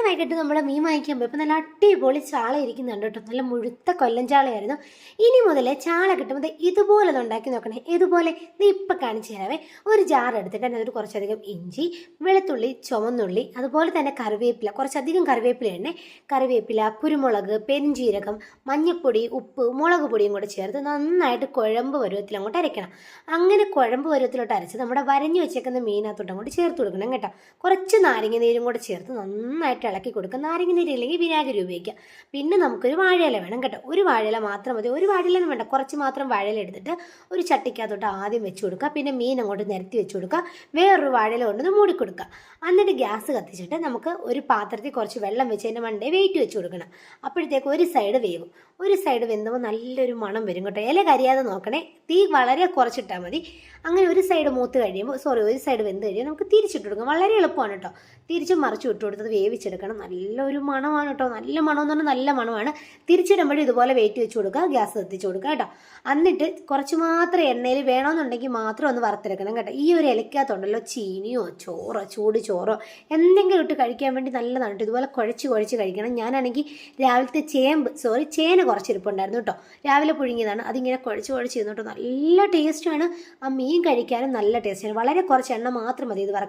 വൈകിട്ട് നമ്മുടെ മീൻ വാങ്ങിക്കാൻ പോയപ്പോൾ നല്ല അടിപൊളി ചാള ഇരിക്കുന്നുണ്ട് കേട്ടോ. നല്ല മുഴുത്ത കൊല്ലം ചാളയായിരുന്നു. ഇനി മുതലേ ചാള കിട്ടുമ്പോൾ ഇതുപോലെ ഒന്ന് ഉണ്ടാക്കി നോക്കണേ. ഇതുപോലെ നീ ഇപ്പം കാണിച്ചു തരാവേ. ഒരു ജാർ എടുത്തിട്ട് അതിനകത്ത് കുറച്ചധികം ഇഞ്ചി, വെളുത്തുള്ളി, ചുവന്നുള്ളി, അതുപോലെ തന്നെ കറിവേപ്പില, കുറച്ചധികം കറിവേപ്പില എണ്ണ, കറിവേപ്പില, കുരുമുളക്, പെരിഞ്ചീരകം, മഞ്ഞൾപ്പൊടി, ഉപ്പ്, മുളക് പൊടിയും കൂടെ ചേർത്ത് നന്നായിട്ട് കുഴമ്പ് പരുവത്തിൽ അങ്ങോട്ട് അരയ്ക്കണം. അങ്ങനെ കുഴമ്പ് പരുവത്തിലോട്ട് അരച്ച് നമ്മുടെ വരഞ്ഞു വെച്ചേക്കുന്ന മീനകത്തോട്ട് അങ്ങോട്ട് ചേർത്ത് കൊടുക്കണം കേട്ടോ. കുറച്ച് നാരങ്ങ നീരും കൂടെ ചേർത്ത് നന്നായിട്ട് ഇളക്കി കൊടുക്കുക. നാരങ്ങ നീര് ഇല്ലെങ്കിൽ വിനാഗിരി ഉപയോഗിക്കാം. പിന്നെ നമുക്കൊരു വാഴയില വേണം കേട്ടോ. ഒരു വാഴയില മാത്രം മതി. ഒരു വാഴയിലൊന്നും വേണ്ട, കുറച്ച് മാത്രം വാഴയില എടുത്തിട്ട് ഒരു ചട്ടിക്കകത്തോട്ട് ആദ്യം വെച്ച് കൊടുക്കുക. പിന്നെ മീൻ അങ്ങോട്ട് നിരത്തി വെച്ച് കൊടുക്കുക. വേറൊരു വാഴയില കൊണ്ടൊന്ന് മൂടി കൊടുക്കുക. എന്നിട്ട് ഗ്യാസ് കത്തിച്ചിട്ട് നമുക്ക് ഒരു പാത്രത്തിൽ കുറച്ച് വെള്ളം വെച്ച് അതിൻ്റെ മണ്ടേ വെയിറ്റ് വെച്ച് കൊടുക്കണം. അപ്പോഴത്തേക്ക് ഒരു സൈഡ് വേവും. ഒരു സൈഡ് വെന്തുമ്പോൾ നല്ലൊരു മണം വരും കേട്ടോ. ഇല കരിയാതെ നോക്കണേ. തീ വളരെ കുറച്ചിട്ടാൽ മതി. അങ്ങനെ ഒരു സൈഡ് മൂത്ത് കഴിയുമ്പോൾ ഒരു സൈഡ് വെന്ത് കഴിയുമ്പോൾ നമുക്ക് തിരിച്ചിട്ട് കൊടുക്കാം. വളരെ എളുപ്പമാണ് കേട്ടോ. തിരിച്ചും മറിച്ചും ഇട്ട് കൊടുത്തത് വേവിച്ചെടുക്കണം. നല്ലൊരു മണമാണ് കേട്ടോ. നല്ല മണമെന്ന് പറഞ്ഞാൽ നല്ല മണമാണ്. തിരിച്ചിടുമ്പോഴും ഇതുപോലെ വെയിറ്റ് വെച്ച് കൊടുക്കുക. ഗ്യാസ് കത്തിച്ച് കൊടുക്കുക കേട്ടോ. എന്നിട്ട് കുറച്ച് മാത്രം എണ്ണയിൽ വേണമെന്നുണ്ടെങ്കിൽ മാത്രം ഒന്ന് വറുത്തെടുക്കണം കേട്ടോ. ഈ ഒരു ഇലക്കകത്തുണ്ടല്ലോ ചീനിയോ ചോറോ ചൂട് ചോറോ എന്തെങ്കിലും ഇട്ട് കഴിക്കാൻ വേണ്ടി നല്ലതാണ് കേട്ടോ. ഇതുപോലെ കുഴച്ച് കഴിക്കണം. ഞാനാണെങ്കിൽ രാവിലത്തെ ചേന കുറച്ചിരിപ്പുണ്ടായിരുന്നു കേട്ടോ. രാവിലെ പുഴുങ്ങിയതാണ്. അതിങ്ങനെ കുഴച്ച് ഇരുന്നു കേട്ടോ. നല്ല ടേസ്റ്റാണ്. ആ മീൻ കഴിക്കാനും നല്ല ടേസ്റ്റാണ്. വളരെ കുറച്ച് എണ്ണ മാത്രം മതി ഇത് വറക്കാൻ.